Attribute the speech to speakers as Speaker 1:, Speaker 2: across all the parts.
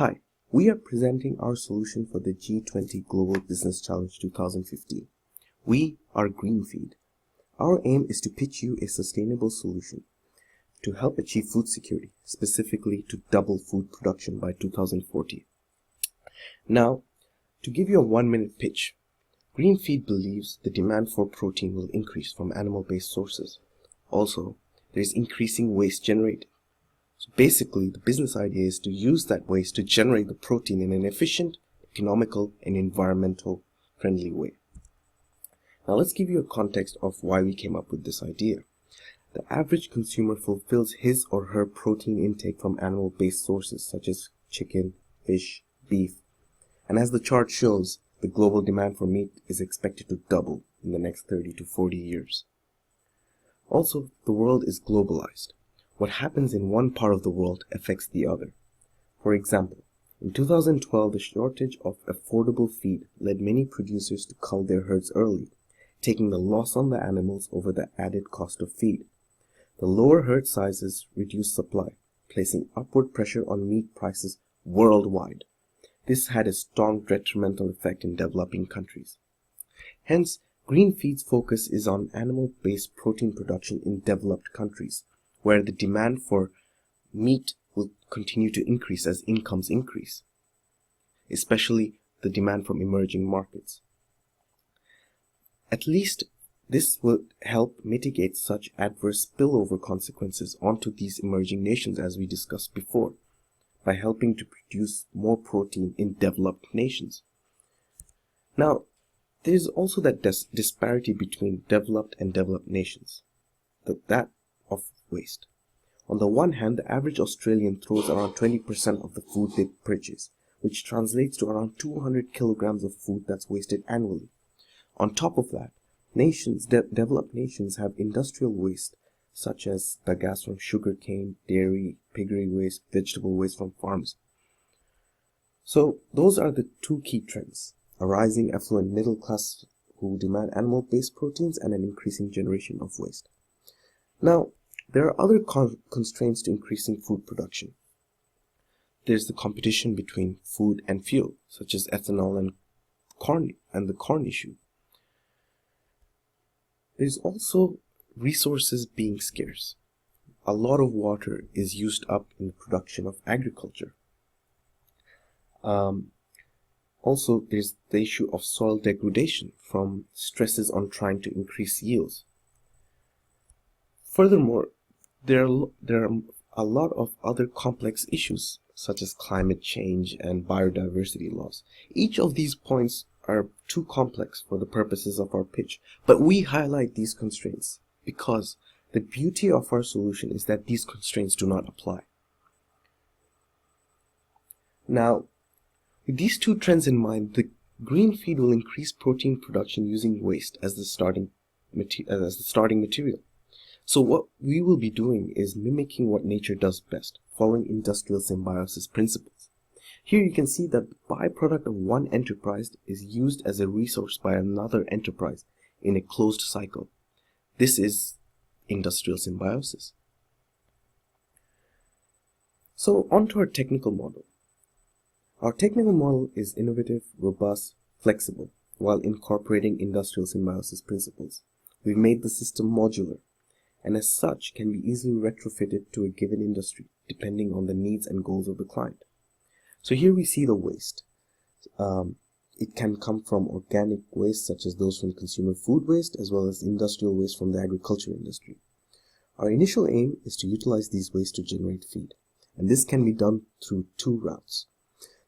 Speaker 1: Hi, we are presenting our solution for the G20 Global Business Challenge 2015. We are Greenfeed. Our aim is to pitch you a sustainable solution to help achieve food security, specifically to double food production by 2040. Now, to give you a 1-minute pitch, Greenfeed believes the demand for protein will increase from animal-based sources. Also, there is increasing waste generated. So basically, the business idea is to use that waste to generate the protein in an efficient, economical, and environmental friendly way. Now let's give you a context of why we came up with this idea. The average consumer fulfills his or her protein intake from animal-based sources such as chicken, fish, beef. And as the chart shows, the global demand for meat is expected to double in the next 30 to 40 years. Also, the world is globalized. What happens in one part of the world affects the other. For example, in 2012, the shortage of affordable feed led many producers to cull their herds early, taking the loss on the animals over the added cost of feed. The lower herd sizes reduced supply, placing upward pressure on meat prices worldwide. This had a strong detrimental effect in developing countries. Hence, Greenfeed's focus is on animal-based protein production in developed countries, where the demand for meat will continue to increase as incomes increase, especially the demand from emerging markets. At least this will help mitigate such adverse spillover consequences onto these emerging nations, as we discussed before, by helping to produce more protein in developed nations. Now, there is also that disparity between developed and developed nations, that of waste. On the one hand, the average Australian throws around 20% of the food they purchase, which translates to around 200 kilograms of food that's wasted annually. On top of that, developed nations have industrial waste, such as the gas from sugarcane, dairy, piggery waste, vegetable waste from farms. So those are the two key trends: a rising affluent middle class who demand animal-based proteins and an increasing generation of waste. Now, there are other constraints to increasing food production. There's the competition between food and fuel, such as ethanol and the corn issue. There's also resources being scarce. A lot of water is used up in the production of agriculture. Also, there's the issue of soil degradation from stresses on trying to increase yields. Furthermore, there are a lot of other complex issues, such as climate change and biodiversity loss. Each of these points are too complex for the purposes of our pitch, but we highlight these constraints because the beauty of our solution is that these constraints do not apply. Now, with these two trends in mind, the Greenfeed will increase protein production using waste as the starting material. So what we will be doing is mimicking what nature does best, following industrial symbiosis principles. Here you can see that the byproduct of one enterprise is used as a resource by another enterprise in a closed cycle. This is industrial symbiosis. So on to our technical model. Our technical model is innovative, robust, flexible, while incorporating industrial symbiosis principles. We've made the system modular, and as such can be easily retrofitted to a given industry, depending on the needs and goals of the client. So here we see the waste. It can come from organic waste, such as those from consumer food waste, as well as industrial waste from the agriculture industry. Our initial aim is to utilize these wastes to generate feed, and this can be done through two routes.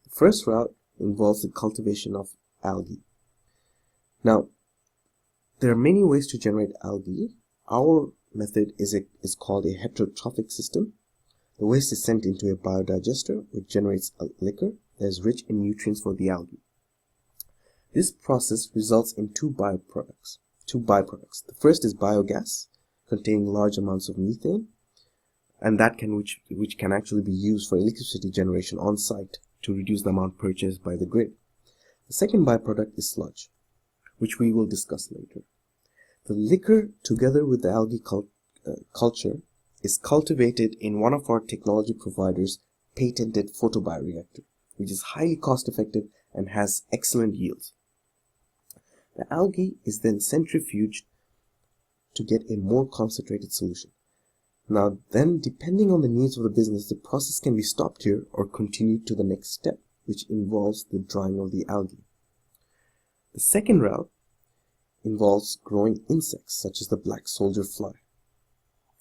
Speaker 1: The first route involves the cultivation of algae. Now, there are many ways to generate algae. Our method is called a heterotrophic system. The waste is sent into a biodigester, which generates a liquor that is rich in nutrients for the algae. This process results in two byproducts. The first is biogas, containing large amounts of methane, and which can actually be used for electricity generation on site to reduce the amount purchased by the grid. The second byproduct is sludge, which we will discuss later. The liquor, together with the algae culture, is cultivated in one of our technology providers' patented photobioreactor, which is highly cost effective and has excellent yields. The algae is then centrifuged to get a more concentrated solution. Now then, depending on the needs of the business, the process can be stopped here or continued to the next step, which involves the drying of the algae. The second route involves growing insects such as the black soldier fly.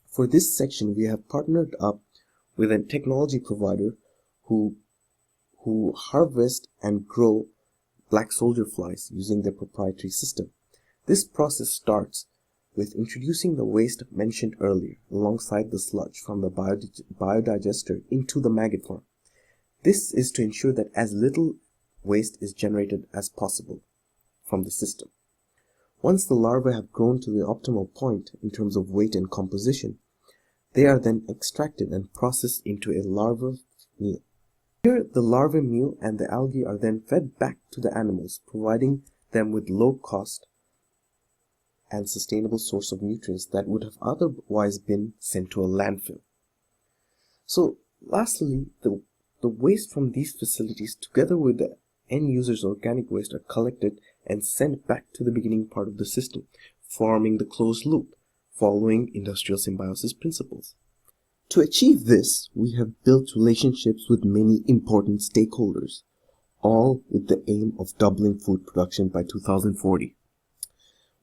Speaker 1: For this section, we have partnered up with a technology provider who harvest and grow black soldier flies using their proprietary system. This process starts with introducing the waste mentioned earlier alongside the sludge from the biodigester into the maggot farm. This is to ensure that as little waste is generated as possible from the system. Once the larvae have grown to the optimal point in terms of weight and composition, they are then extracted and processed into a larva meal. Here, the larva meal and the algae are then fed back to the animals, providing them with low cost and sustainable source of nutrients that would have otherwise been sent to a landfill. So, lastly, the waste from these facilities, together with the end user's organic waste, are collected and sent back to the beginning part of the system, forming the closed loop, following industrial symbiosis principles. To achieve this, we have built relationships with many important stakeholders, all with the aim of doubling food production by 2040.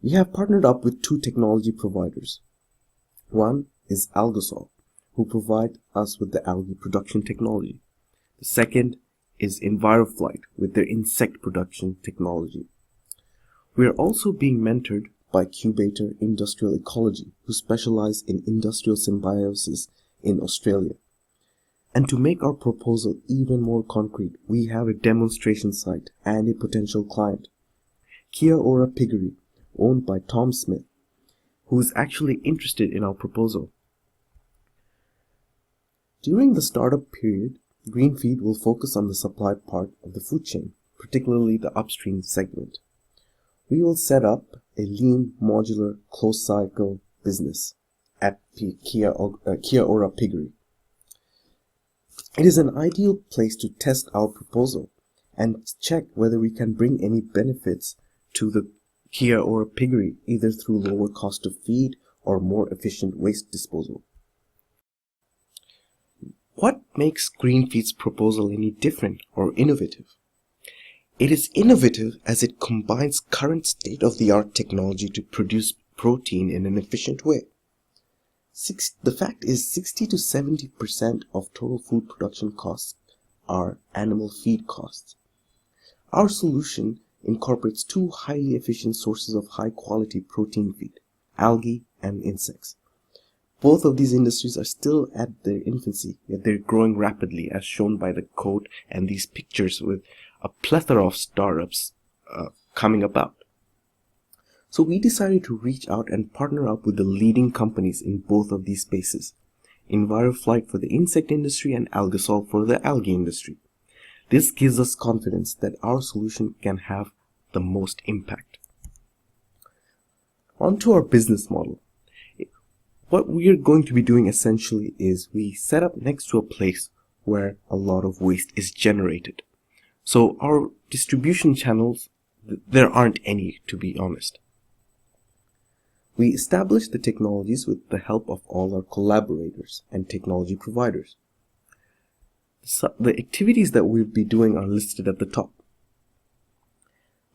Speaker 1: We have partnered up with two technology providers. One is Algasol, who provide us with the algae production technology. The second is EnviroFlight with their insect production technology. We are also being mentored by Cubator Industrial Ecology, who specialize in industrial symbiosis in Australia. And to make our proposal even more concrete, we have a demonstration site and a potential client, Kia Ora Piggery, owned by Tom Smith, who is actually interested in our proposal. During the startup period, Greenfeed will focus on the supply part of the food chain, particularly the upstream segment. We will set up a lean, modular, closed-cycle business at Kia Ora Piggery. It is an ideal place to test our proposal and check whether we can bring any benefits to the Kia Ora Piggery, either through lower cost of feed or more efficient waste disposal. What makes Greenfeed's proposal any different or innovative? It is innovative as it combines current state-of-the-art technology to produce protein in an efficient way. The fact is 60 to 70% of total food production costs are animal feed costs. Our solution incorporates two highly efficient sources of high-quality protein feed, algae and insects. Both of these industries are still at their infancy, yet they're growing rapidly, as shown by the code and these pictures, with a plethora of startups coming about. So we decided to reach out and partner up with the leading companies in both of these spaces, EnviroFlight for the insect industry and Algasol for the algae industry. This gives us confidence that our solution can have the most impact. On to our business model. What we are going to be doing essentially is we set up next to a place where a lot of waste is generated. So our distribution channels, there aren't any, to be honest. We establish the technologies with the help of all our collaborators and technology providers. So the activities that we'll be doing are listed at the top.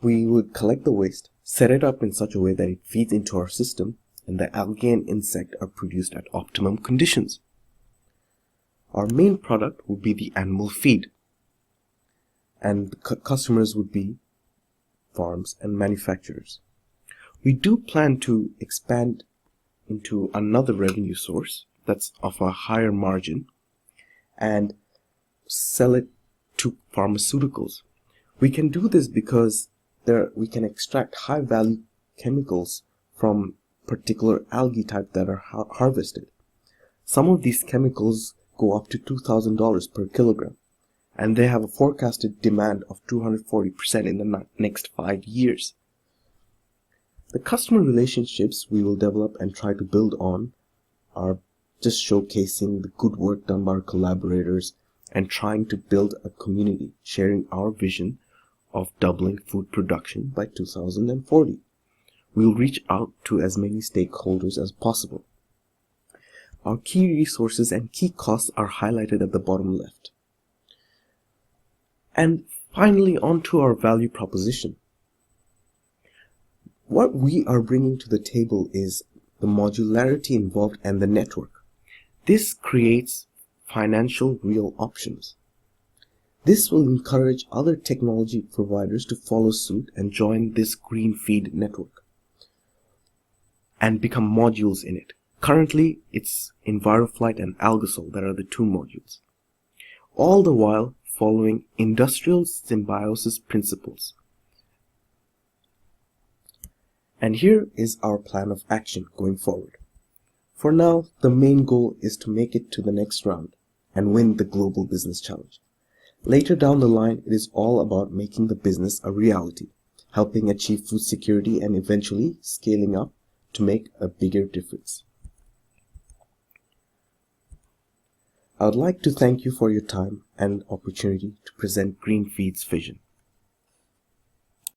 Speaker 1: We would collect the waste, set it up in such a way that it feeds into our system, and the algae and insect are produced at optimum conditions. Our main product would be the animal feed, and the customers would be farms and manufacturers. We do plan to expand into another revenue source that's of a higher margin and sell it to pharmaceuticals. We can do this because we can extract high value chemicals from particular algae type that are harvested. Some of these chemicals go up to $2,000 per kilogram, and they have a forecasted demand of 240% in the next 5 years. The customer relationships we will develop and try to build on are just showcasing the good work done by our collaborators and trying to build a community sharing our vision of doubling food production by 2040. We'll reach out to as many stakeholders as possible. Our key resources and key costs are highlighted at the bottom left. And finally, on to our value proposition. What we are bringing to the table is the modularity involved and the network. This creates financial real options. This will encourage other technology providers to follow suit and join this green feed network and become modules in it. Currently, it's EnviroFlight and Algosol that are the two modules. All the while following industrial symbiosis principles. And here is our plan of action going forward. For now, the main goal is to make it to the next round and win the Global Business Challenge. Later down the line, it is all about making the business a reality, helping achieve food security and eventually scaling up to make a bigger difference. I would like to thank you for your time and opportunity to present Green Feed's vision.